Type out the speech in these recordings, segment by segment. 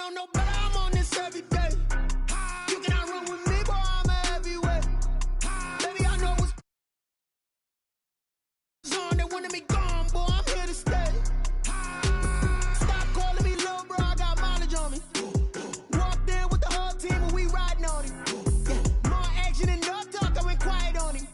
know no better, I'm on this every day. You cannot run with me, boy, I'm a heavyweight. Baby, I know what's on. They wanted me gone, boy, I'm here to stay. Stop calling me little bro, I got mileage on me. Walked in with the whole team and we riding on him. Yeah. More action and no talk, I went quiet on him.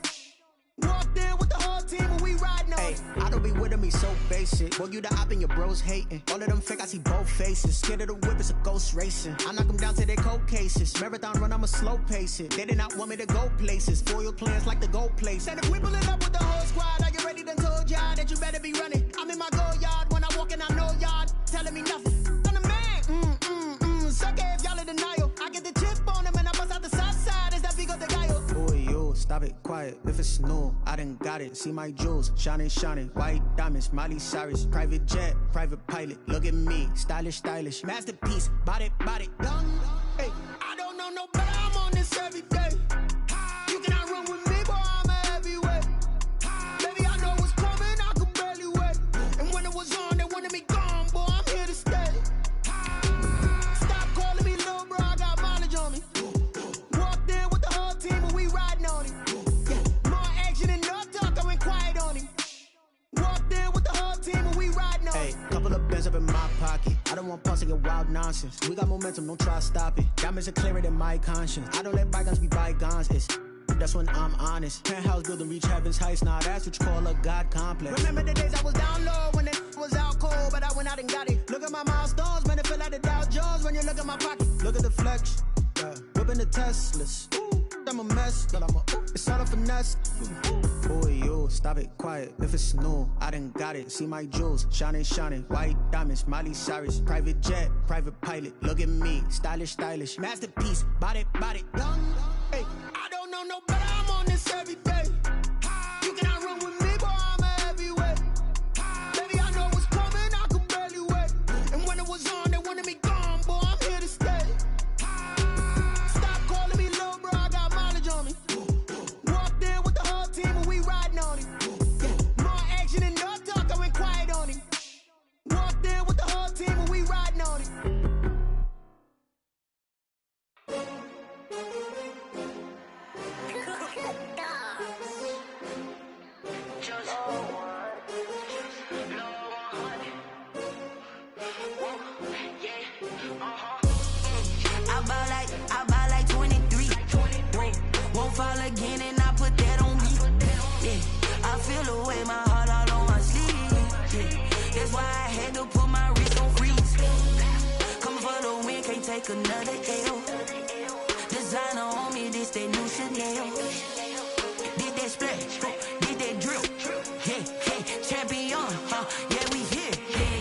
Walked in with the whole team and we riding on him. I don't be with me so basic. Boy, you the op and your bros hating. All of them fake, I see both faces. Scared of the whip, it's a ghost racing. I knock them down to their cold cases. Marathon run, I'ma slow pace it. They did not want me to go places. Foil plans like the gold place. And if we pulling up with the whole squad, are you ready? Done told y'all that you better be running. I'm in my go yard. When I walk in, I know y'all telling me nothing. I'm the man. Suck it if y'all in denial. I get the chip on them and I bust out the south side. Is that Vigo de Gallo? Boy, you, stop it, quiet. If it's new, I done got it. See my jewels, shining, shining. White diamonds, Miley Cyrus. Private jet, private pilot. Look at me, stylish, stylish. Masterpiece, body, young. Hey, I don't know no better, I'm on this every day. You cannot run with me, boy, I'm a heavyweight. Baby, I know what's coming, I could barely wait. And when it was on, they wanted me gone, boy, I'm here to stay. Stop calling me little bro, I got mileage on me. Walked in with the whole team and we riding on him. Yeah. More action and no talk, I went quiet on him. Walked in with the whole team and we riding on him. Couple of bands up in my pocket. I don't want pulse to get wild nonsense. We got momentum, don't try to stop it. Diamonds are clearer than my conscience. I don't let bygones be bygones. That's when I'm honest. Penthouse building, reach heaven's heights. Nah, that's what you call a God complex. Remember the days I was down low when it was out cold, but I went out and got it. Look at my milestones, man, it feel like the Dow Jones when you look at my pocket. Look at the flex, whipping the Teslas. I'm a mess, but it's all a finesse. Boy, you, stop it, quiet. If it's new, I done got it. See my jewels, shining, shining. White diamonds, Miley Cyrus. Private jet, private pilot. Look at me, stylish, stylish. Masterpiece, body, young. Hey, I don't know no better, I'm on this every day. You cannot run with me, boy, I'm a heavyweight. Baby, I know what's coming, I could barely wait. And when it was on, they wanted me gone, boy, I'm here to stay. Stop calling me little bro, I got mileage on me. Walked in with the whole team and we riding on him. Yeah. More action and no talk, I went quiet on him. Walked in with the whole team and we riding on him. I buy like 23. Won't fall again and I put that on me. Yeah, I feel the way, my heart all on my sleeve. Yeah, that's why I had to put my wrist on freeze. Coming for the win, can't take another L. Designer on me, this that new Chanel. Did that splash, did that drill. Yeah, champion, yeah, we here.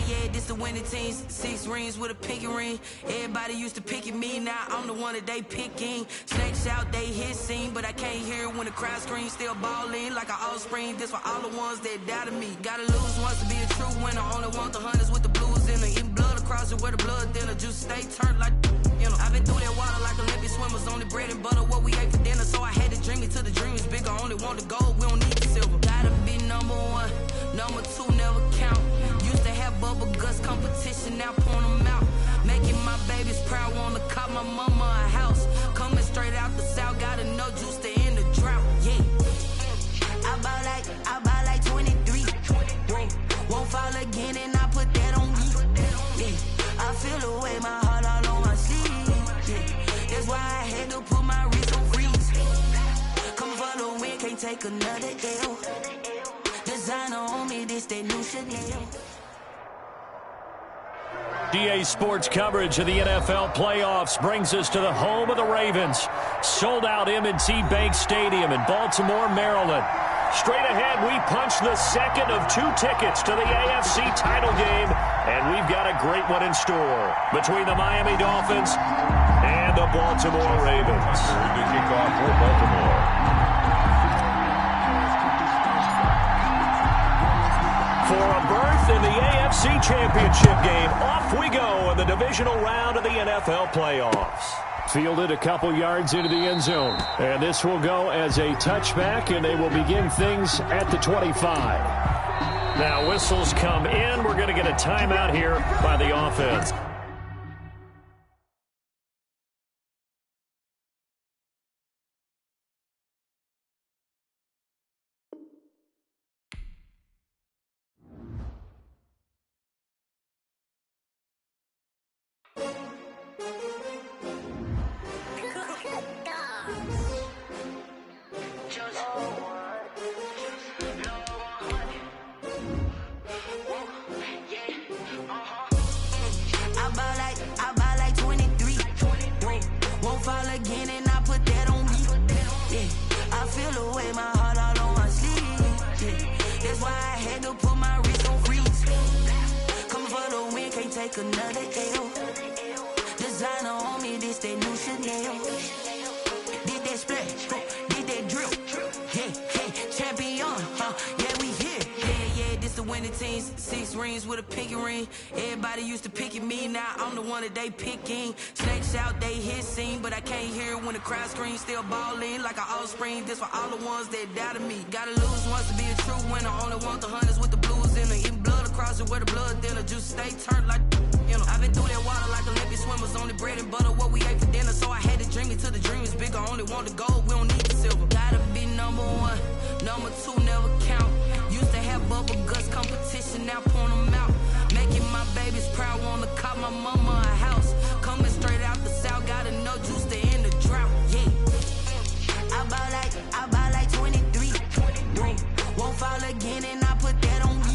Yeah, this the winning team. 6 rings with a pinky ring. Everybody used to pick at me, now I'm the one that they picking. Snakes out, they hit scene, but I can't hear it when the crowd screams. Still balling like an offspring. This for all the ones that doubted me. Gotta lose once to be a true winner. Only want the hunters with the blues in it. Eating blood across it where the blood thinner. Just stay turned like, you know. I've been through that water like Olympic swimmers. Only bread and butter what we ate for dinner. So I had to dream it till the dream is bigger. Only want the gold, we don't need the silver. Gotta be number 1, number 2 never count. Used to have bubble guts competition, now pouring them out. Making my babies proud, wanna cop my mama a house. Coming straight out the south, gotta know juice to end the drought. Yeah, I buy like 23. Won't fall again and I put that on me. Yeah, I feel the way, my heart all on my sleeve. Yeah, that's why I had to put my wrist on freeze. Coming for the win, can't take another L. Designer on me, this that new Chanel. DA Sports coverage of the NFL playoffs brings us to the home of the Ravens. Sold out M&T Bank Stadium in Baltimore, Maryland. Straight ahead, we punch the second of 2 tickets to the AFC title game, and we've got a great one in store between the Miami Dolphins and the Baltimore Ravens. The kickoff for Baltimore. For a berth in the AFC Championship game, off we go in the divisional round of the NFL playoffs. Fielded a couple yards into the end zone. And this will go as a touchback, and they will begin things at the 25. Now whistles come in. We're going to get a timeout here by the offense. take another L. Designer on me, this that new Chanel. Did that splash, did that drill. Yeah, champion, yeah, we here. Yeah, this the winning team. 6 rings with a pinky ring. Everybody used to pick at me, now I'm the one that they picking. Snakes out, they hit scene, but I can't hear it when the crowd screams. Still balling like an offspring. This for all the ones that doubted me. Gotta lose once to be a true winner. Only want the hunters with the blues in them. Eating blood across it where the blood thinner. Just stay turned like you know. I've been through that water like Olympic swimmers. Only bread and butter what we ate for dinner. So I had to dream it till the dream is bigger. Only want the gold, we don't need the silver. Gotta be number 1, number 2 never count. Used to have bubble guts competition, now point them out. Making my babies proud, wanna cop my mama a house. Coming straight out the south, got enough juice to end the drought. Yeah, I buy like 23. Won't fall again, and I put that on me.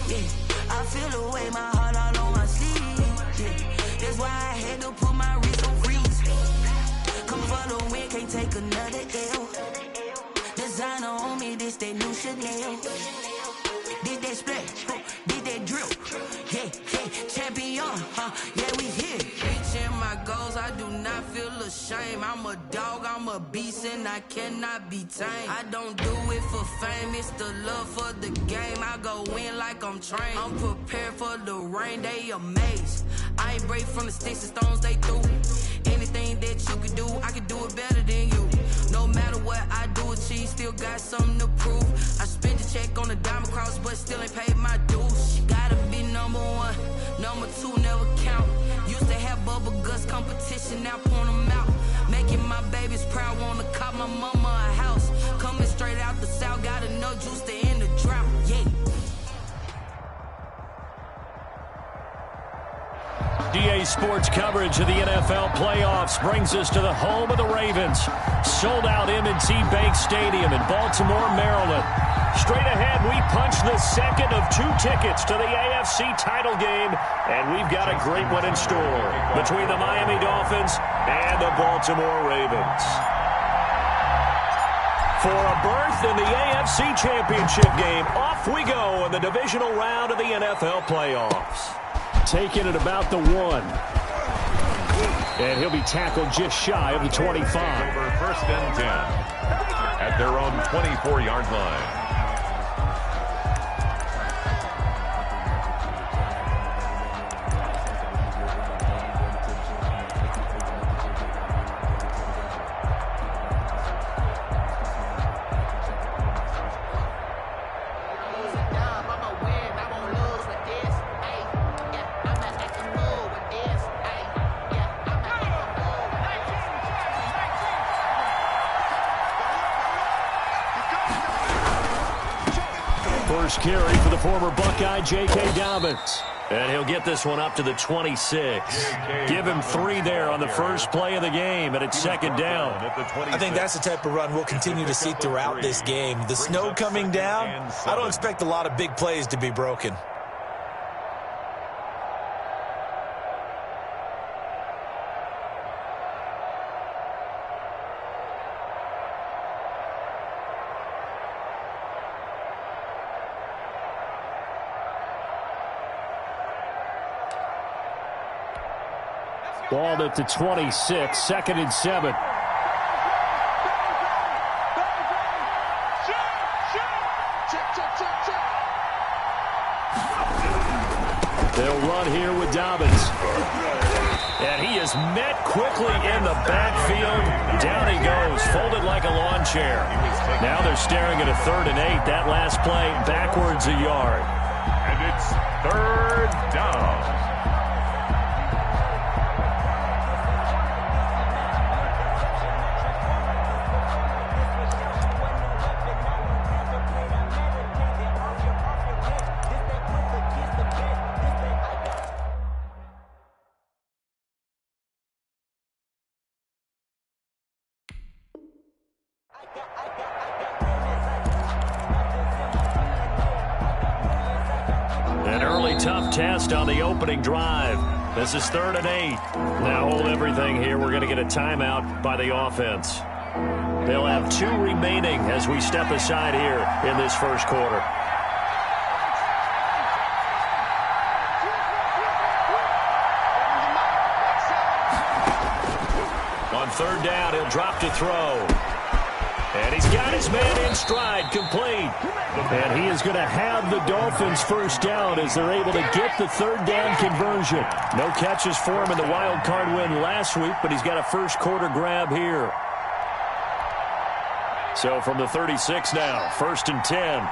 Yeah, I feel the way, my heart all on my sleeve. Yeah, that's why I had to put my wrist on freeze. Come for the win, can't take another L. Designer on me, this that new Chanel. Did that splash, did that drill. Yeah, champion, yeah, we here. Reaching my goals, I do not feel ashamed. I'm a dog, I'm a beast, and I cannot be tamed. I don't do it for fame, it's the love for the game. I go in like I'm trained. I'm prepared for the rain, they amazed. I ain't brave from the sticks and stones they threw. Anything that you could do, I could do it better than you. No matter what I do, achieve, still got something to prove. I spent a check on the diamond cross, but still ain't paid my dues. Gotta be number 1, number 2 never count. Used to have bubble guts competition, now point them out. Making my babies proud, wanna cop my mama a house. Coming straight out the south, got enough juice to end the drought. Yeah. DA Sports coverage of the NFL playoffs brings us to the home of the Ravens. Sold out M&T Bank Stadium in Baltimore, Maryland. Straight ahead, we punch the second of 2 tickets to the AFC title game, and we've got a great one in store between the Miami Dolphins and the Baltimore Ravens. For a berth in the AFC Championship game, off we go in the divisional round of the NFL playoffs. Taking it about the 1. And he'll be tackled just shy of the 25. Over 1st and 10 at their own 24-yard line. First carry for the former Buckeye, J.K. Dobbins. And he'll get this one up to the 26. Give him 3 there on the first play of the game, and it's 2nd down. I think that's the type of run we'll continue to see throughout this game. The snow coming down, I don't expect a lot of big plays to be broken. Ball at the 26, 2nd and 7. They'll run here with Dobbins. And he is met quickly in the backfield. Down he goes, folded like a lawn chair. Now they're staring at a 3rd and 8. That last play backwards a yard. And it's 3rd down. Tough test on the opening drive. This is 3rd and 8. Now hold everything here. We're going to get a timeout by the offense. They'll have 2 remaining as we step aside here in this first quarter. third down. He'll drop to throw. And he's got his man in stride, complete. And he is going to have the Dolphins first down as they're able to get the third down conversion. No catches for him in the wild card win last week, but he's got a first quarter grab here. So from the 36 now, 1st and 10.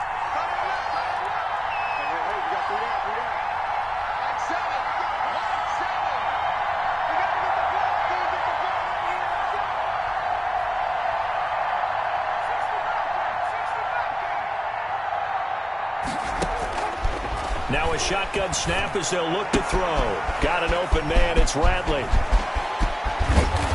Now a shotgun snap as they'll look to throw. Got an open man. It's Radley.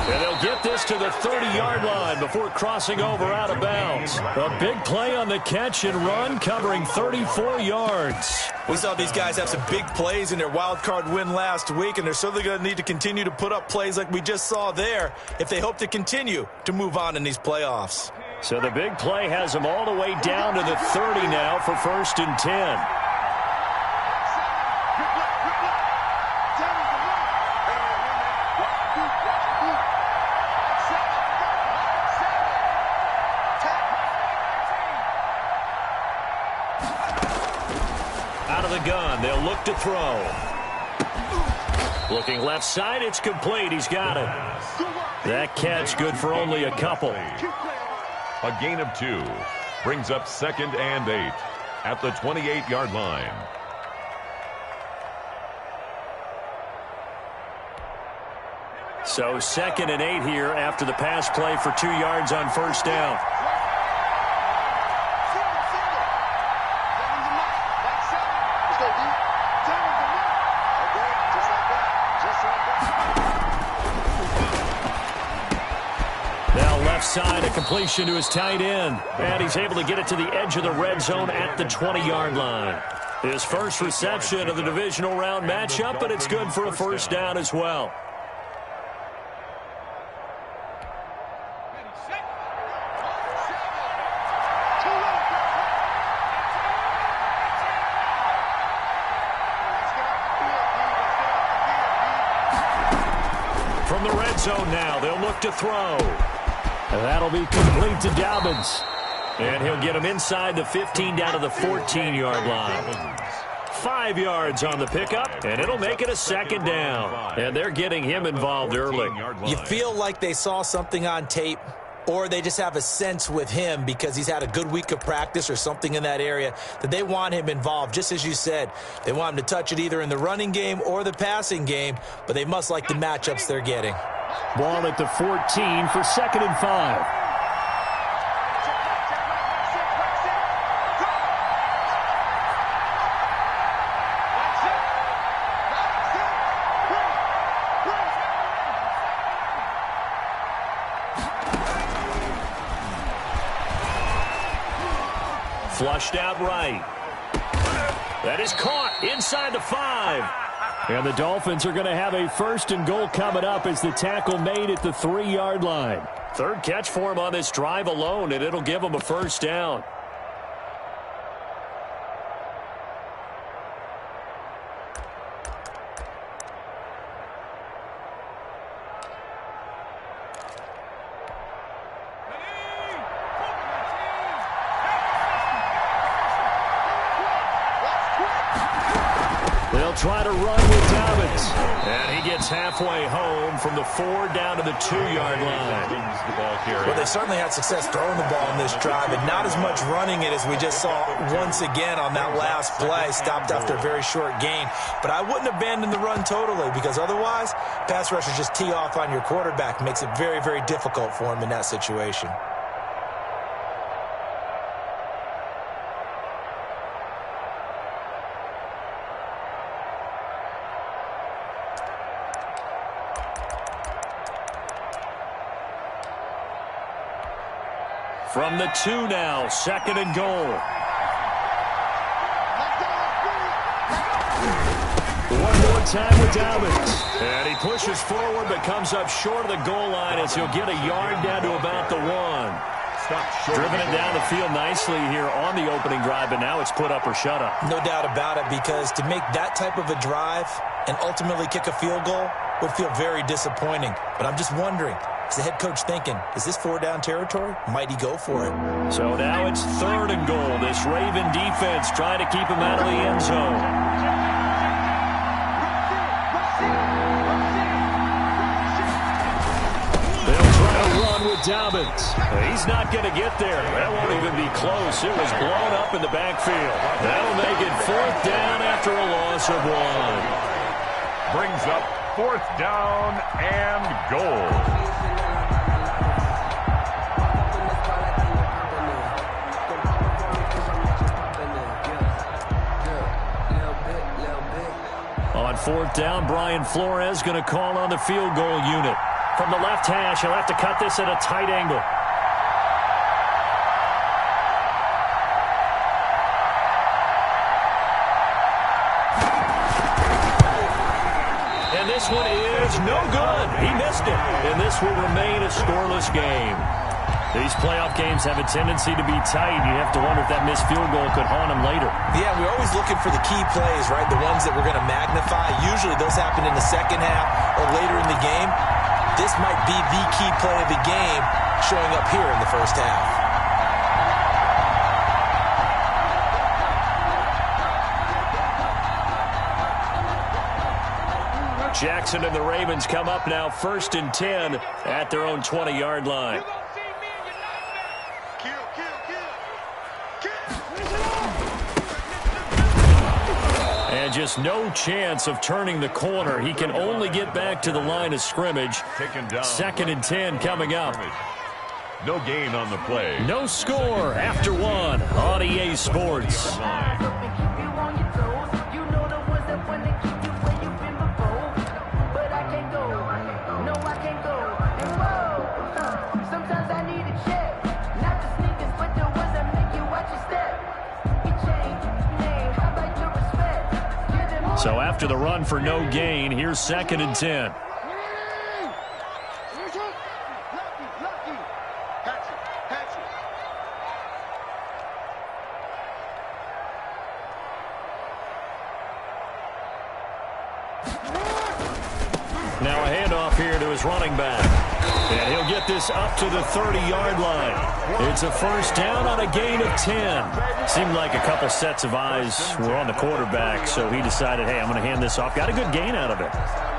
And they'll get this to the 30-yard line before crossing over out of bounds. A big play on the catch and run, covering 34 yards. We saw these guys have some big plays in their wild card win last week, and they're certainly going to need to continue to put up plays like we just saw there if they hope to continue to move on in these playoffs. So the big play has them all the way down to the 30 now for 1st and 10. Gun. They'll look to throw. Looking left side, it's complete. He's got it. That catch good for only a couple. A gain of 2 brings up 2nd and 8 at the 28-yard line. So 2nd and 8 here after the pass play for 2 yards on first down. Side, a completion to his tight end, and he's able to get it to the edge of the red zone at the 20-yard line. His first reception of the divisional round matchup, but it's good for a first down as well. From the red zone now, they'll look to throw. And that'll be complete to Dobbins. And he'll get him inside the 15 down to the 14-yard line. 5 yards on the pickup, and it'll make it a 2nd down. And they're getting him involved early. You feel like they saw something on tape, or they just have a sense with him because he's had a good week of practice or something in that area that they want him involved. Just as you said, they want him to touch it either in the running game or the passing game, but they must like the matchups they're getting. Ball at the 14 for 2nd and 5. Flushed out right. That is caught inside the 5. And the Dolphins are going to have a 1st and goal coming up as the tackle made at the 3-yard line. 3rd catch for him on this drive alone, and it'll give him a first down. They'll try to run with Dobbins. And he gets halfway home from the 4 down to the 2-yard line. Well, they certainly had success throwing the ball in this drive, and not as much running it as we just saw once again on that last play. Stopped after a very short gain. But I wouldn't abandon the run totally, because otherwise, pass rushers just tee off on your quarterback. Makes it very, very difficult for him in that situation. From the 2 now, 2nd and goal. One more time with Dobbins. And he pushes forward but comes up short of the goal line as he'll get a yard down to about the 1. Driven it down the field nicely here on the opening drive, but now it's put up or shut up. No doubt about it, because to make that type of a drive and ultimately kick a field goal, would feel very disappointing. But I'm just wondering, is the head coach thinking, is this 4-down territory? Might he go for it? So now it's 3rd and goal. This Raven defense trying to keep him out of the end zone. They'll try to run with Dobbins. He's not going to get there. That won't even be close. It was blown up in the backfield. That'll make it 4th down after a loss of 1. Brings up 4th down and goal. On 4th down, Brian Flores going to call on the field goal unit. From the left hash, he'll have to cut this at a tight angle. And this one is no good. He missed it. And this will remain a scoreless game. These playoff games have a tendency to be tight. You have to wonder if that missed field goal could haunt them later. Yeah, we're always looking for the key plays, right? The ones that we're going to magnify. Usually those happen in the second half or later in the game. This might be the key play of the game showing up here in the first half. Jackson and the Ravens come up now 1st and 10 at their own 20-yard line. And just no chance of turning the corner. He can only get back to the line of scrimmage. 2nd and 10 coming up. No gain on the play. No score after 1 on EA Sports. So after the run for no gain, here's 2nd and 10. Now a handoff here to his running back. And he'll get this up to the 30-yard line. It's a 1st down on a gain of 10. Seemed like a couple sets of eyes were on the quarterback, so he decided, hey, I'm going to hand this off. Got a good gain out of it.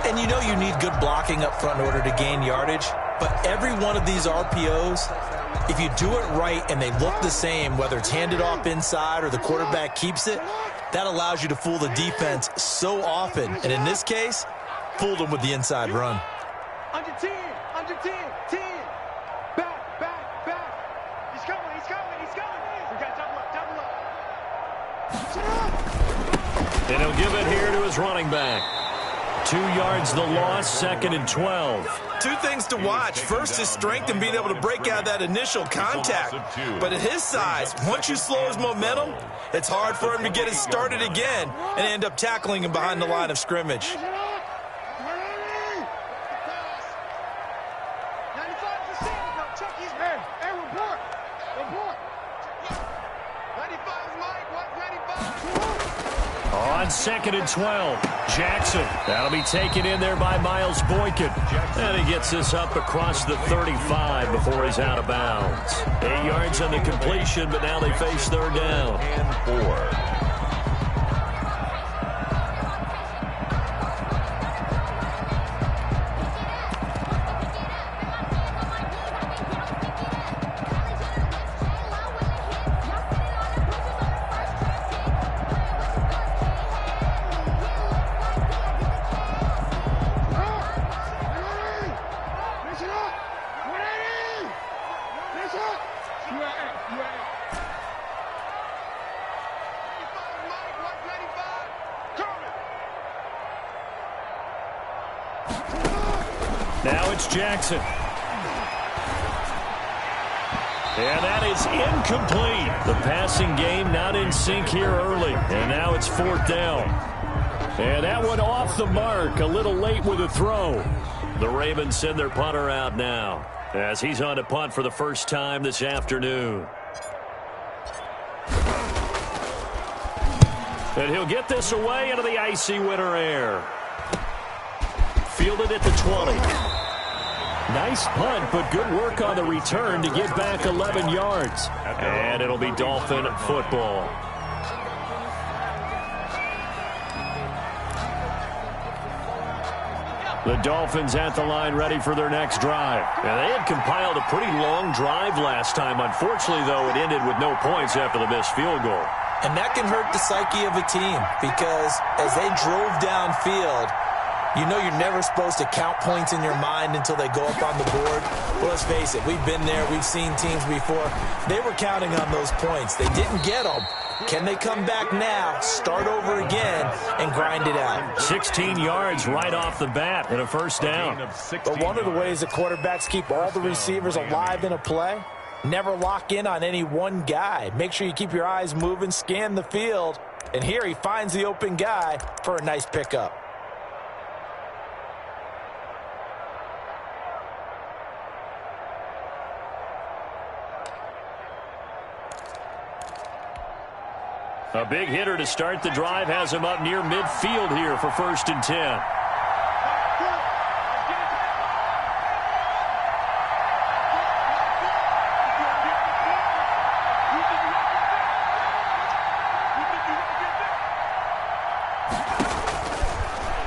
And you know you need good blocking up front in order to gain yardage. But every one of these RPOs, if you do it right and they look the same, whether it's handed off inside or the quarterback keeps it, that allows you to fool the defense so often. And in this case, fooled them with the inside run. Under 10, 10. Back. He's coming. We got double up. And he'll give it here to his running back. 2 yards the loss, 2nd and 12. 2 things to watch. First, his strength and being able to break out that initial contact. But at his size, once you slow his momentum, it's hard for him to get it started again and end up tackling him behind the line of scrimmage. On 2nd and 12, Jackson. That'll be taken in there by Miles Boykin. And he gets this up across the 35 before he's out of bounds. 8 yards on the completion, but now they face 3rd down. And 4. Now it's Jackson. And that is incomplete. The passing game not in sync here early. And now it's 4th down. And that one off the mark. A little late with a throw. The Ravens send their punter out now as he's on to punt for the first time this afternoon. And he'll get this away into the icy winter air. fielded at the 20. Nice punt, but good work on the return to get back 11 yards. And it'll be Dolphin football. The Dolphins at the line ready for their next drive. Now, they had compiled a pretty long drive last time. Unfortunately, though, it ended with no points after the missed field goal. And that can hurt the psyche of a team because as they drove downfield, you know you're never supposed to count points in your mind until they go up on the board. Well, let's face it, we've been there. We've seen teams before. They were counting on those points. They didn't get them. Can they come back now, start over again, and grind it out? 16 yards right off the bat and a first down. But one of the ways the quarterbacks keep all the receivers alive in a play, never lock in on any one guy. Make sure you keep your eyes moving, scan the field, and here he finds the open guy for a nice pickup. A big hitter to start the drive has him up near midfield here for 1st and 10.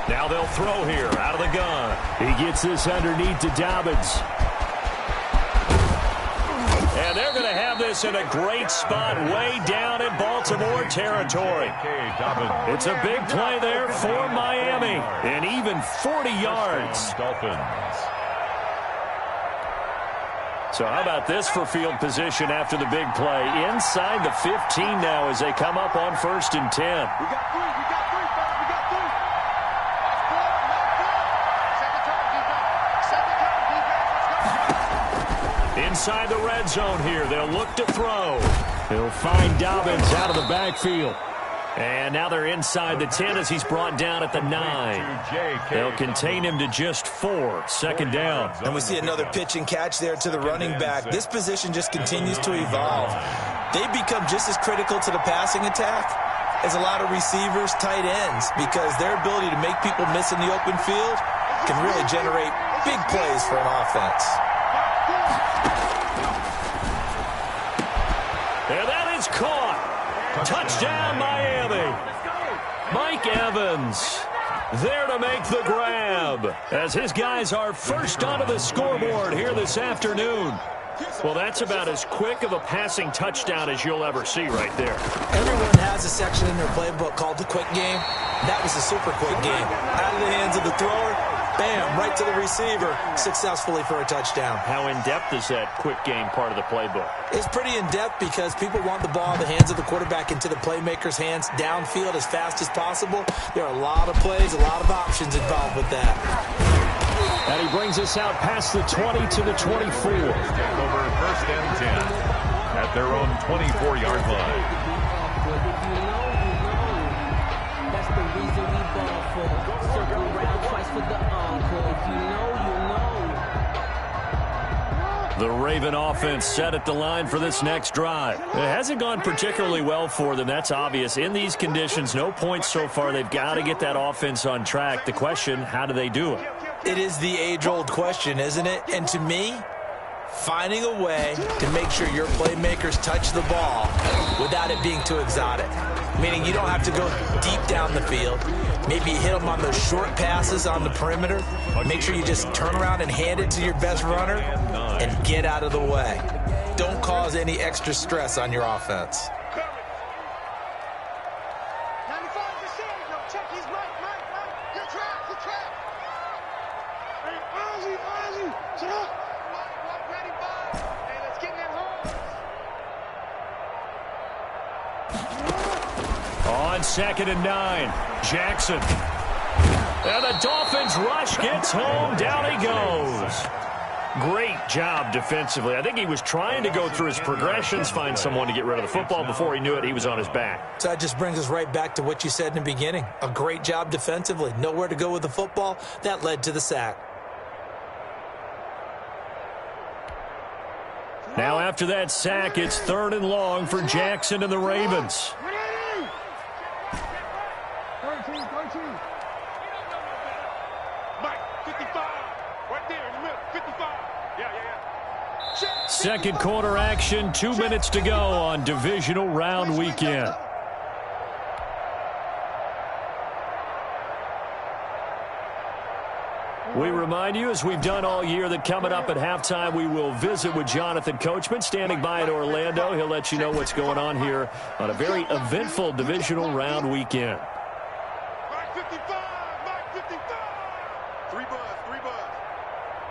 Now they'll throw here out of the gun. He gets this underneath to Dobbins. And they're going to have this in a great spot way down in Baltimore territory. It's a big play there for Miami. And even 40 yards. So how about this for field position after the big play? Inside the 15 now as they come up on 1st and 10. We got three, fellas. We got three. Inside the red zone here. They'll look to throw. He'll find Dobbins out of the backfield. And now they're inside the 10 as he's brought down at the 9. They'll contain him to just 4. 2nd down. And we see another pitch and catch there to the running back. This position just continues to evolve. They become just as critical to the passing attack as a lot of receivers, tight ends, because their ability to make people miss in the open field can really generate big plays for an offense. And that is caught. Touchdown, Miami. Mike Evans there to make the grab as his guys are first onto the scoreboard here this afternoon. Well, that's about as quick of a passing touchdown as you'll ever see right there. Everyone has a section in their playbook called the quick game. That was a super quick game. Out of the hands of the thrower, bam, right to the receiver, successfully for a touchdown. How in-depth is that quick game part of the playbook? It's pretty in-depth because people want the ball in the hands of the quarterback into the playmaker's hands downfield as fast as possible. There are a lot of plays, a lot of options involved with that. And he brings us out past the 20 to the 24. Over 1st and 10 at their own 24-yard line. That's the reason we ball for. Circle around twice for the encore. If you know, you know. The Raven offense set at the line for this next drive. It hasn't gone particularly well for them. That's obvious. In these conditions, no points so far. They've got to get that offense on track. The question, how do they do it? It is the age-old question, isn't it? And to me, finding a way to make sure your playmakers touch the ball without it being too exotic. Meaning you don't have to go deep down the field. Maybe you hit them on those short passes on the perimeter. Make sure you just turn around and hand it to your best runner and get out of the way. Don't cause any extra stress on your offense. On 2nd and 9, Jackson. And the Dolphins rush gets home. Down he goes. Great job defensively. I think he was trying to go through his progressions, find someone to get rid of the football. Before he knew it, he was on his back. So that just brings us right back to what you said in the beginning. A great job defensively. Nowhere to go with the football. That led to the sack. Now after that sack, it's 3rd and long for Jackson and the Ravens. Second quarter action, 2 minutes to go on divisional round weekend. We remind you, as we've done all year, that coming up at halftime, we will visit with Jonathan Coachman, standing by in Orlando. He'll let you know what's going on here on a very eventful divisional round weekend. Mike 55, Mike 55. 3 buzz.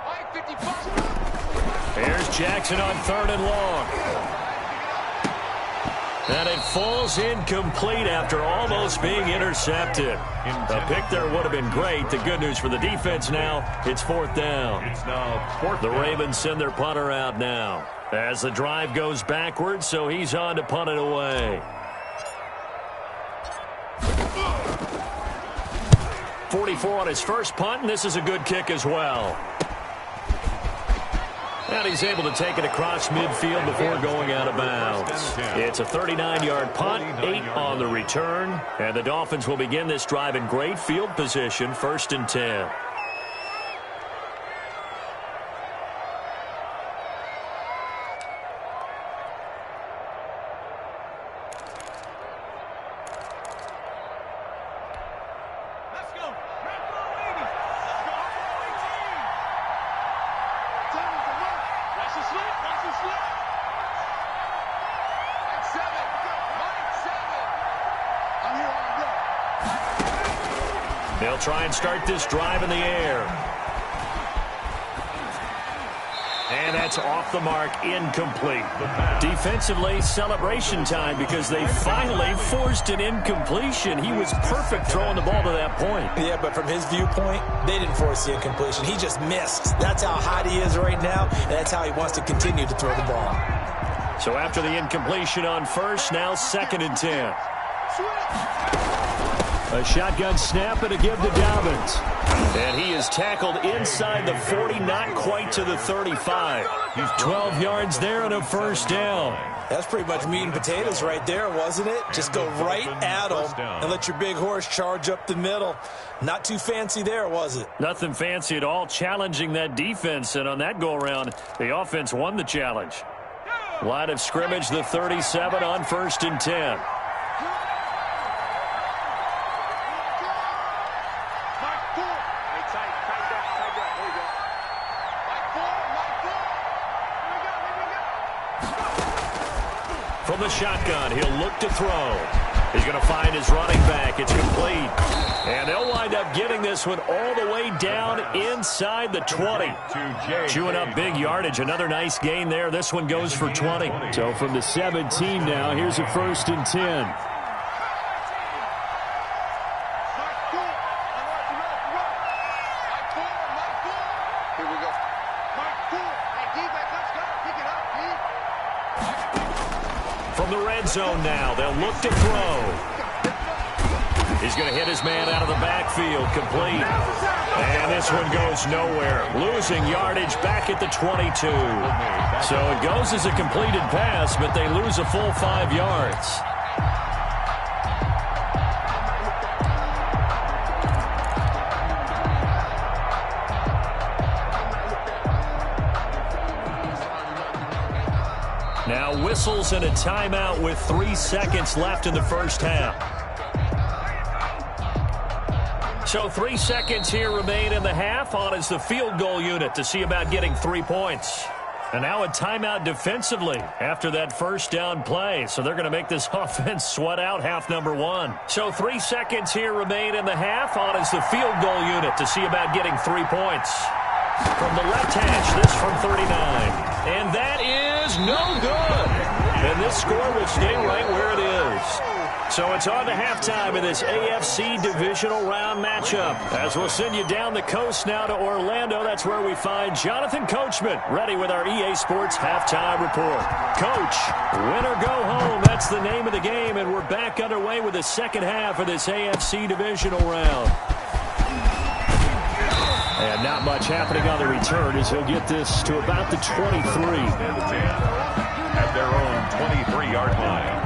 Mike 55. Here's Jackson on 3rd and long. And it falls incomplete after almost being intercepted. A pick there would have been great. The good news for the defense now, it's 4th down. It's now 4th down. The Ravens send their punter out now as the drive goes backwards, so he's on to punt it away. 44 on his first punt, and this is a good kick as well. And he's able to take it across midfield before going out of bounds. It's a 39-yard punt, 8 on the return. And the Dolphins will begin this drive in great field position, 1st and 10. They'll try and start this drive in the air. And that's off the mark, incomplete. Defensively, celebration time because they finally forced an incompletion. He was perfect throwing the ball to that point. Yeah, but from his viewpoint, they didn't force the incompletion. He just missed. That's how hot he is right now, and that's how he wants to continue to throw the ball. So after the incompletion on first, now 2nd and 10. A shotgun snap and a give to Dobbins. And he is tackled inside the 40, not quite to the 35. He's 12 yards there and a 1st down. That's pretty much meat and potatoes right there, wasn't it? Just go right at him and let your big horse charge up the middle. Not too fancy there, was it? Nothing fancy at all, challenging that defense. And on that go-around, the offense won the challenge. Line of scrimmage, the 37 on 1st and 10. From the shotgun, he'll look to throw. He's going to find his running back. It's complete. And they'll wind up getting this one all the way down inside the 20. Chewing up big yardage. Another nice gain there. This one goes for 20. So from the 17 now, here's a 1st and 10. The red zone now. They'll look to throw. He's going to hit his man out of the backfield. Complete. And this one goes nowhere. Losing yardage back at the 22. So it goes as a completed pass, but they lose a full 5 yards. Now whistles and a timeout with 3 seconds left in the first half. So 3 seconds here remain in the half. On is the field goal unit to see about getting 3 points. And now a timeout defensively after that 1st down play. So they're going to make this offense sweat out half number 1. So 3 seconds here remain in the half. On is the field goal unit to see about getting 3 points. From the left hash, this from 39. And that is no good. And this score will stay right where it is. So it's on to halftime in this AFC divisional round matchup. As we'll send you down the coast now to Orlando, that's where we find Jonathan Coachman, ready with our EA Sports halftime report. Coach, win or go home, that's the name of the game, and we're back underway with the second half of this AFC divisional round. And not much happening on the return as he'll get this to about the 23. At their own 23-yard line.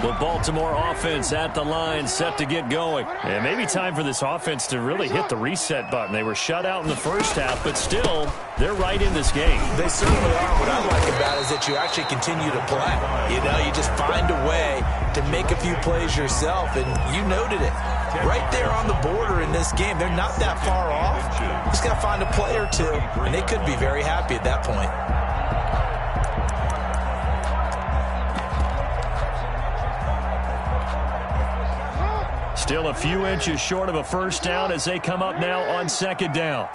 The Baltimore offense at the line, set to get going. And maybe time for this offense to really hit the reset button. They were shut out in the first half, but still, they're right in this game. They certainly are. What I like about it is that you actually continue to play. You know, you just find a way to make a few plays yourself, and you noted it. Right there on the border in this game, they're not that far off. Just got to find a play or two, and they could be very happy at that point. Still a few inches short of a first down as they come up now on second down.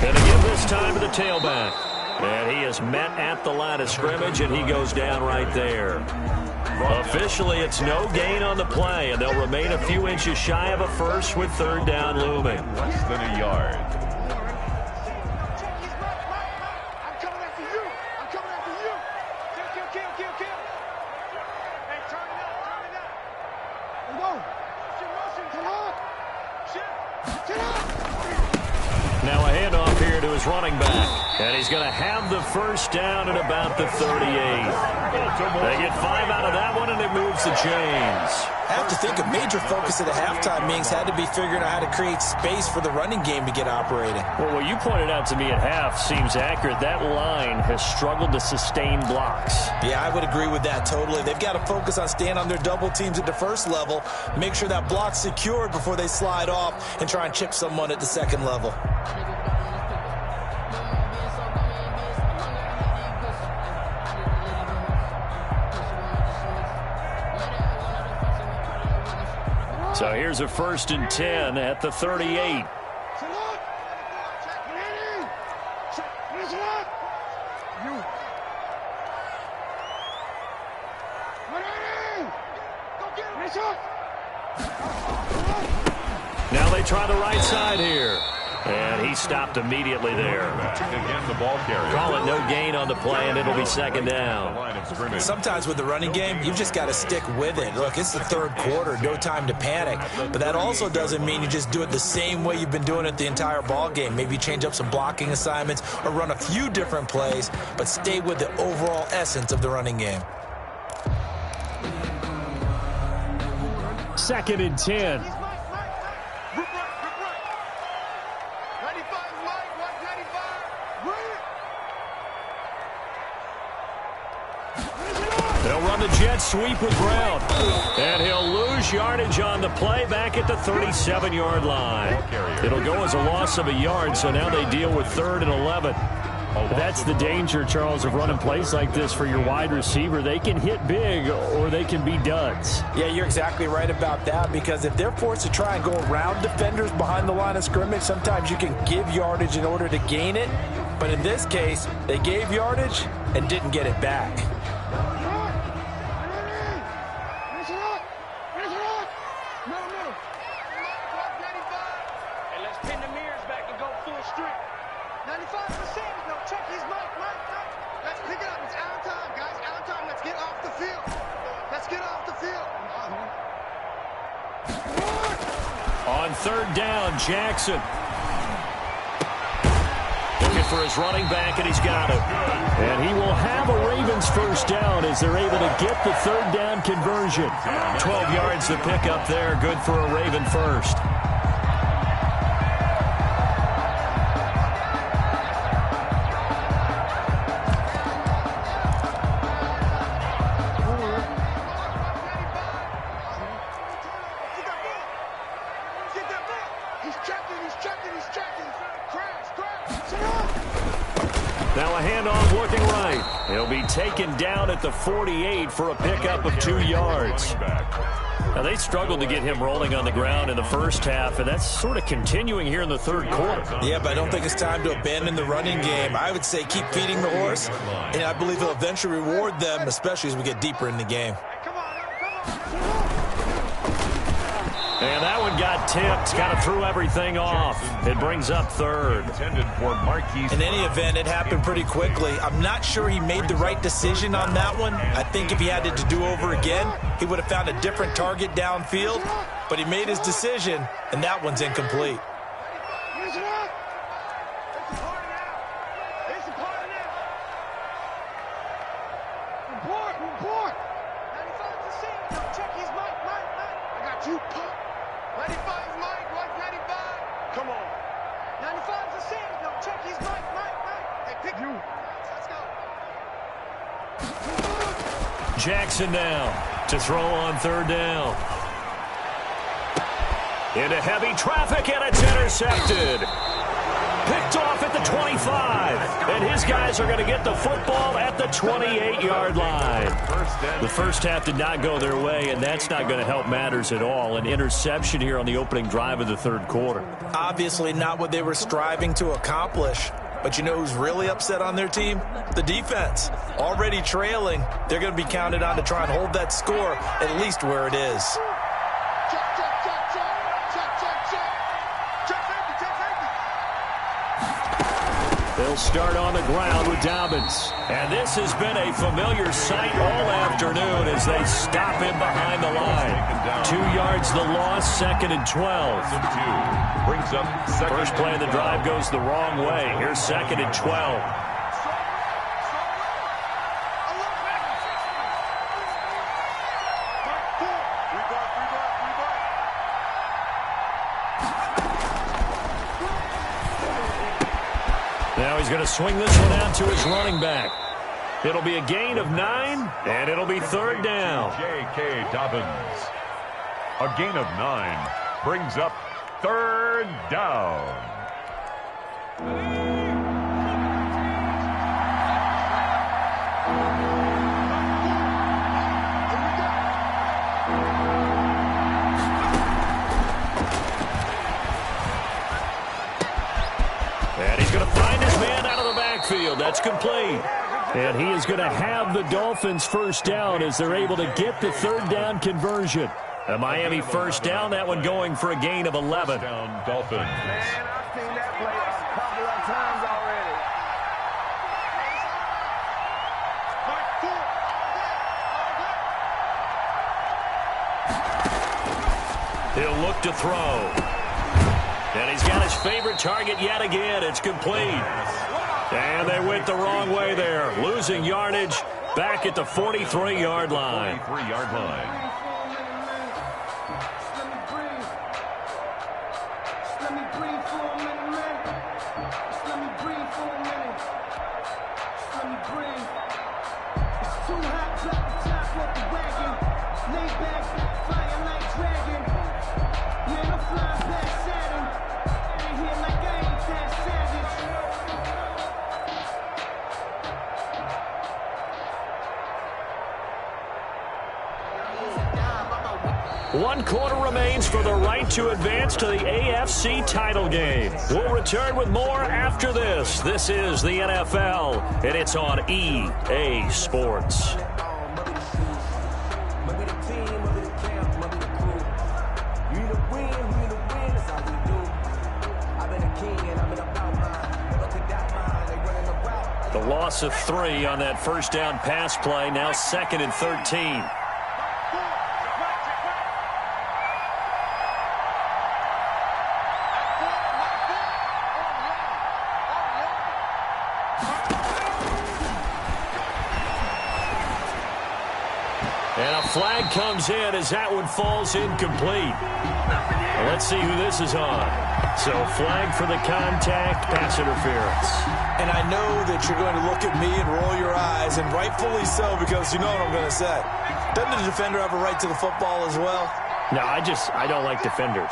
And to give this time to the tailback. And he is met at the line of scrimmage, and he goes down right there. Officially, it's no gain on the play, and they'll remain a few inches shy of a first with third down looming. Less than a yard. Now a handoff here to his running back. And he's going to have the first down at about the 38. They get 5 out of that one, and it moves the chains. I have to think a major focus at the halftime meetings had to be figuring out how to create space for the running game to get operating. Well, what you pointed out to me at half seems accurate. That line has struggled to sustain blocks. Yeah, I would agree with that totally. They've got to focus on staying on their double teams at the first level, make sure that block's secured before they slide off and try and chip someone at the second level. So here's a 1st and 10 at the 38. Now they try the right side here. And he stopped immediately there. Again, the ball carrier. Call it no gain on the play, and it'll be second down. Sometimes with the running game, you've just got to stick with it. Look, it's the third quarter, no time to panic. But that also doesn't mean you just do it the same way you've been doing it the entire ball game. Maybe change up some blocking assignments or run a few different plays, but stay with the overall essence of the running game. 2nd and 10. They'll run the jet sweep with Brown. And he'll lose yardage on the play back at the 37-yard line. It'll go as a loss of a yard, so now they deal with 3rd and 11. That's the danger, Charles, of running plays like this for your wide receiver. They can hit big or they can be duds. Yeah, you're exactly right about that, because if they're forced to try and go around defenders behind the line of scrimmage, sometimes you can give yardage in order to gain it. But in this case, they gave yardage and didn't get it back. On 3rd down, Jackson. Looking for his running back, and he's got it. And he will have a Ravens first down as they're able to get the 3rd down conversion. 12 yards to pick up there. Good for a Raven first. Now a handoff looking right. He'll be taken down at the 48 for a pickup of 2 yards. Now they struggled to get him rolling on the ground in the first half, and that's sort of continuing here in the third quarter. Yeah, but I don't think it's time to abandon the running game. I would say keep feeding the horse, and I believe he'll eventually reward them, especially as we get deeper in the game. And that one got tipped, kind of threw everything off. It brings up 3rd. In any event, it happened pretty quickly. I'm not sure he made the right decision on that one. I think if he had it to do over again, he would have found a different target downfield. But he made his decision, and that one's incomplete. Listen up. It's a party now. It's a party now. Report. 95's the scene. Now check his mic. I got you, Pop. 95's mic. What's 95? Come on. 95's the scene. Now check his mic. Hey, pick you. Let's go. Jackson now to throw on third down. Into heavy traffic, and it's intercepted. Picked off at the 25. And his guys are going to get the football at the 28-yard line. The first half did not go their way, and that's not going to help matters at all. An interception here on the opening drive of the third quarter. Obviously not what they were striving to accomplish. But you know who's really upset on their team? The defense. Already trailing, they're going to be counted on to try and hold that score at least where it is. They'll start on the ground with Dobbins. And this has been a familiar sight all afternoon as they stop him behind the line. 2 yards the loss, 2nd and 12. Brings up second. First play of the drive goes the wrong way. Here's 2nd and 12. Now he's going to swing this one out to his running back. It'll be a gain of 9, and it'll be third down. J.K. Dobbins. A gain of 9 brings up third down. And he's going to find his man out of the backfield. That's complete. And he is going to have the Dolphins first down as they're able to get the third down conversion. A Miami first down, that one going for a gain of 11. Down Dolphins. Man, I've seen that play a couple of times already. He'll look to throw. And he's got his favorite target yet again. It's complete. And they went the wrong way there. Losing yardage back at the 43-yard line. 43-yard line. One quarter remains for the right to advance to the AFC title game. We'll return with more after this. This is the NFL, and it's on EA Sports. The loss of 3 on that first down pass play, now 2nd and 13. And a flag comes in as that one falls incomplete. Well, let's see who this is on. So flag for the contact, pass interference. And I know that you're going to look at me and roll your eyes, and rightfully so, because you know what I'm going to say. Doesn't the defender have a right to the football as well? No, I don't like defenders.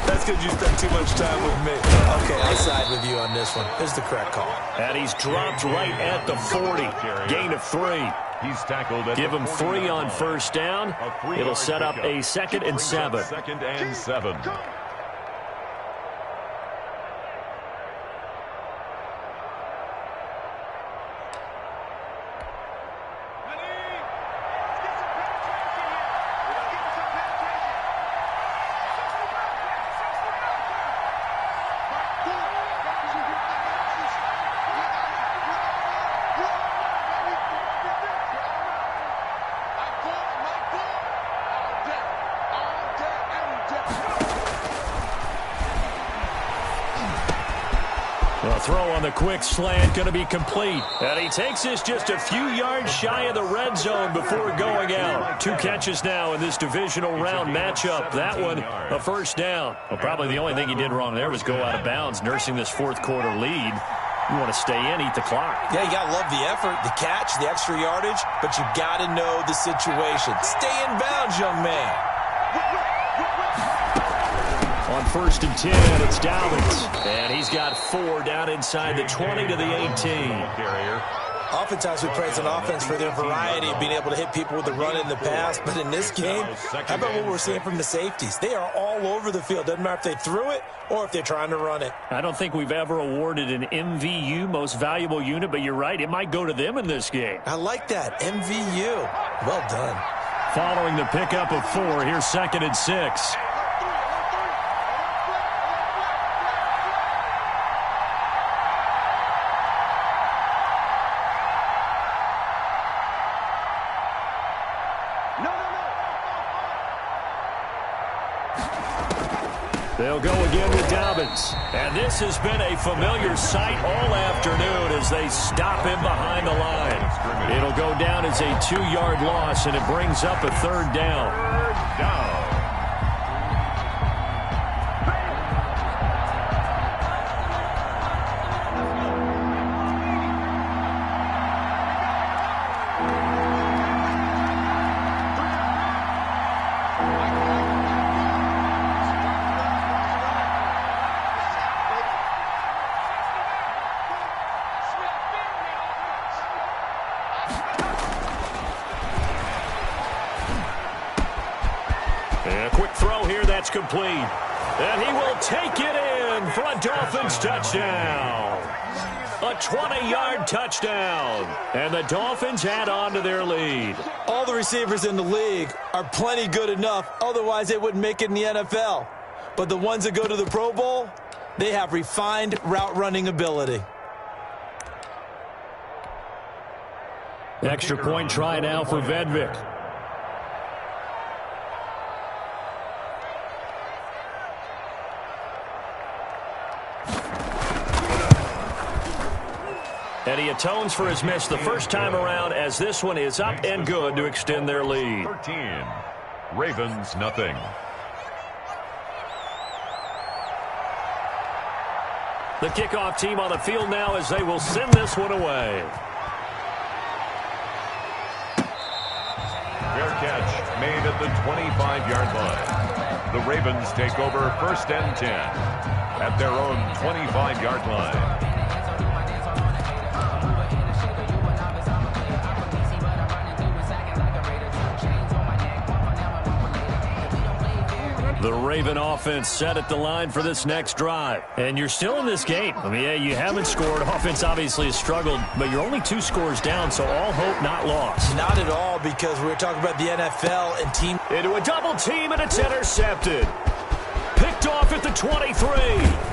That's because you spent too much time with me. Okay, I side with you on this one. Here's the correct call. And he's dropped right at the 40. Gain of 3. He's tackled at Give him 3 on first down. It'll set up a 2nd and 7. 2nd and 7. throw on the quick slant going to be complete. And he takes this just a few yards shy of the red zone before going out. 2 catches now in this divisional round matchup. That one, a first down. Well, probably the only thing he did wrong there was go out of bounds, nursing this fourth quarter lead. You want to stay in, eat the clock. Yeah, you got to love the effort, the catch, the extra yardage, but you got to know the situation. Stay in bounds, young man. On 1st and 10, it's Dobbins. And he's got 4 down inside the 20 to the 18. Oftentimes we praise an offense for their variety of being able to hit people with the run in the pass. But in this game, how about what we're seeing from the safeties? They are all over the field. Doesn't matter if they threw it or if they're trying to run it. I don't think we've ever awarded an MVU, most valuable unit, but you're right. It might go to them in this game. I like that. MVU. Well done. Following the pickup of 4, here's 2nd and 6. They'll go again with Dobbins. And this has been a familiar sight all afternoon as they stop him behind the line. It'll go down as a 2-yard loss, and it brings up a 3rd down. Third down. Complete. And he will take it in for a Dolphins touchdown. A 20-yard touchdown. And the Dolphins add on to their lead. All the receivers in the league are plenty good enough. Otherwise, they wouldn't make it in the NFL. But the ones that go to the Pro Bowl, they have refined route running ability. Extra point try now for Vedvik. And he atones for his miss the first time around, as this one is up and good to extend their lead. 13. Ravens, nothing. The kickoff team on the field now as they will send this one away. Fair catch made at the 25-yard line. The Ravens take over 1st and 10 at their own 25-yard line. The Raven offense set at the line for this next drive. And you're still in this game. I mean, yeah, you haven't scored. Offense obviously has struggled, but you're only 2 scores down, so all hope not lost. Not at all, because we're talking about the NFL and team. Into a double team, and it's intercepted. Picked off at the 23.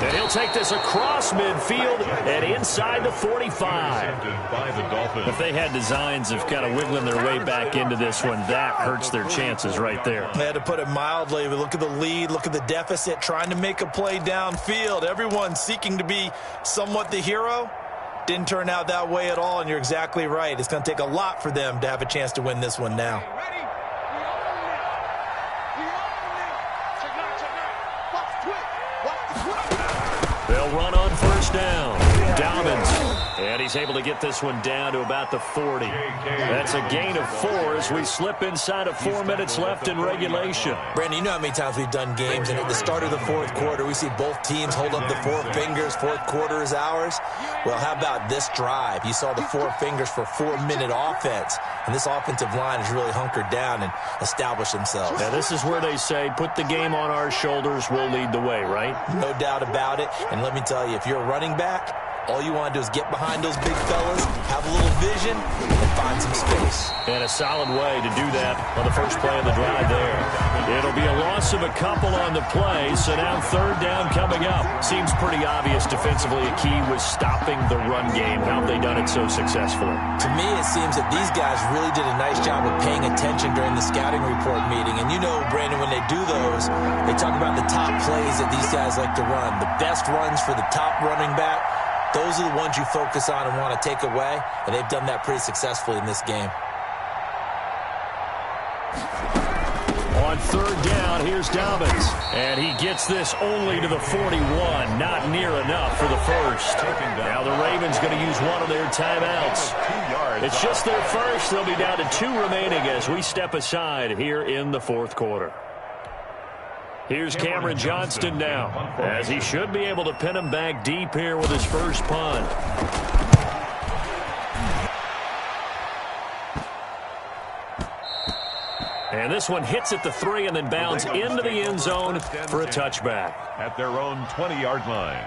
And he'll take this across midfield and inside the 45. By the Dolphins. If they had designs of kind of wiggling their way back into this one, that hurts their chances right there. They had to put it mildly. Look at the lead, look at the deficit, trying to make a play downfield. Everyone seeking to be somewhat the hero. Didn't turn out that way at all, and you're exactly right. It's going to take a lot for them to have a chance to win this one now. They'll run on 1st down. Dobbins. And he's able to get this one down to about the 40. That's a gain of 4 as we slip inside of 4 minutes left in regulation. Brandon, you know how many times we've done games, and at the start of the 4th quarter, we see both teams hold up the 4 fingers. 4th quarter is ours. Well, how about this drive? You saw the 4 fingers for 4-minute offense, and this offensive line has really hunkered down and established themselves. Now, this is where they say, put the game on our shoulders, we'll lead the way, right? No doubt about it. And let me tell you, if you're a running back, all you want to do is get behind those big fellas, have a little vision, and find some space. And a solid way to do that on the first play of the drive there. It'll be a loss of a couple on the play, so now 3rd down coming up. Seems pretty obvious defensively a key was stopping the run game. How have they done it so successfully? To me, it seems that these guys really did a nice job of paying attention during the scouting report meeting. And you know, Brandon, when they do those, they talk about the top plays that these guys like to run. The best runs for the top running back those are the ones you focus on and want to take away, and they've done that pretty successfully in this game. On third down, here's Dobbins. And he gets this only to the 41. Not near enough for the first. Now the Ravens going to use one of their timeouts. It's just their first. They'll be down to 2 remaining as we step aside here in the fourth quarter. Here's Cameron Johnston now, as he should be able to pin him back deep here with his first punt. And this one hits at the 3 and then bounds into the end zone for a touchback. At their own 20-yard line.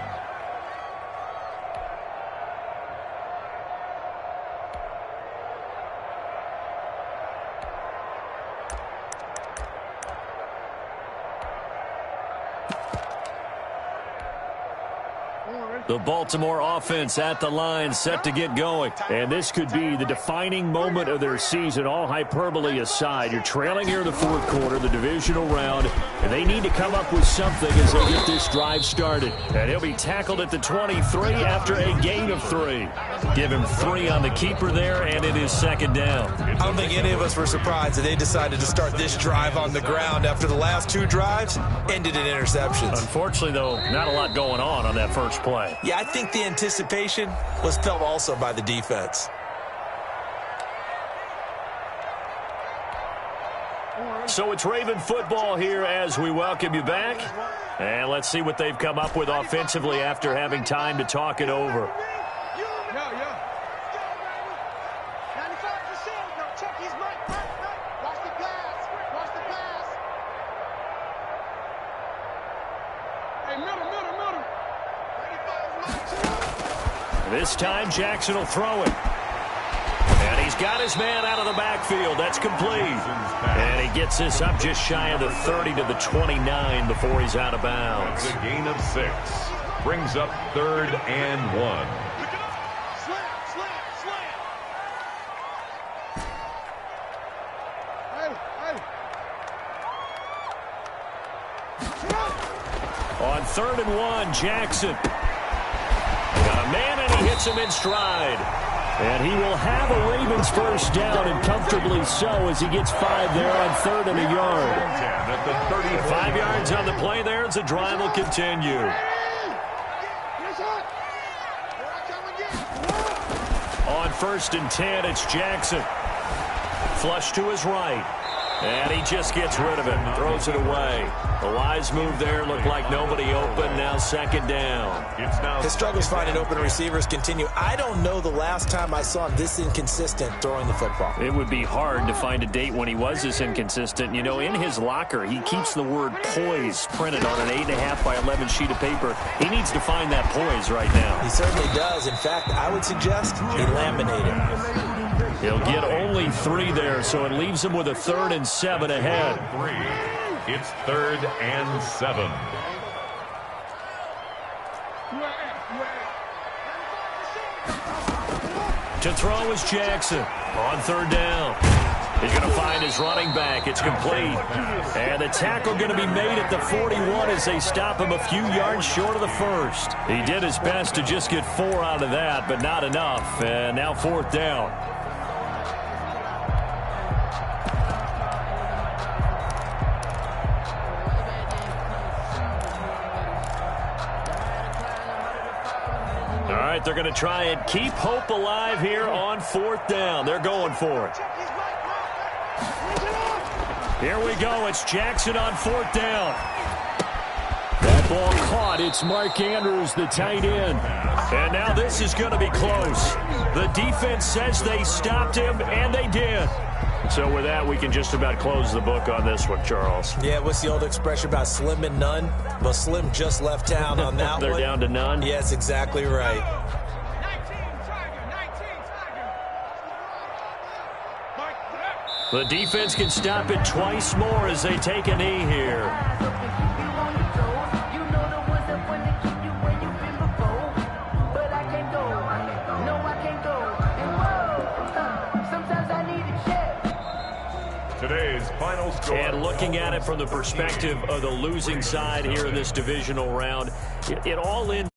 The Baltimore offense at the line, set to get going. And this could be the defining moment of their season, all hyperbole aside. You're trailing here in the fourth quarter, the divisional round, and they need to come up with something as they get this drive started. And he'll be tackled at the 23 after a gain of 3. Give him 3 on the keeper there, and it is second down. I don't think any of us were surprised that they decided to start this drive on the ground after the last 2 drives ended in interceptions. Unfortunately, though, not a lot going on that first play. Yeah, I think the anticipation was felt also by the defense. So it's Raven football here as we welcome you back. And let's see what they've come up with offensively after having time to talk it over. This time Jackson will throw it. And he's got his man out of the backfield. That's complete. And he gets this up just shy of the 30 to the 29 before he's out of bounds. That's a gain of 6. Brings up 3rd and 1. On 3rd and 1, Jackson. Got a man, and he hits him in stride. And he will have a Ravens first down, and comfortably so, as he gets 5 there on 3rd and a yard. 5 yards on the play there as the drive will continue. On 1st and 10, it's Jackson. Flush to his right. And he just gets rid of it, throws it away. The wise move there, looked like nobody open, now second down. His struggles finding open receivers continue. I don't know the last time I saw him this inconsistent throwing the football. It would be hard to find a date when he was this inconsistent. You know, in his locker, he keeps the word poise printed on an 8.5 by 11 sheet of paper. He needs to find that poise right now. He certainly does. In fact, I would suggest he laminated. He'll get only 3 there, so it leaves him with a 3rd and 7 ahead. 3. It's 3rd and 7. To throw is Jackson on 3rd down. He's going to find his running back. It's complete. And the tackle going to be made at the 41 as they stop him a few yards short of the first. He did his best to just get 4 out of that, but not enough. And now 4th down. All right, they're going to try and keep hope alive here on 4th down. They're going for it. Here we go. It's Jackson on 4th down. That ball caught. It's Mark Andrews, the tight end. And now this is going to be close. The defense says they stopped him, and they did. So with that, we can just about close the book on this one, Charles. Yeah, what's the old expression about slim and none? Well, Slim just left town on that They're one. down to none? Yes, exactly right. The defense can stop it twice more as they take a knee here. Today's final score. And looking at it from the perspective of the losing side here in this divisional round, it all in.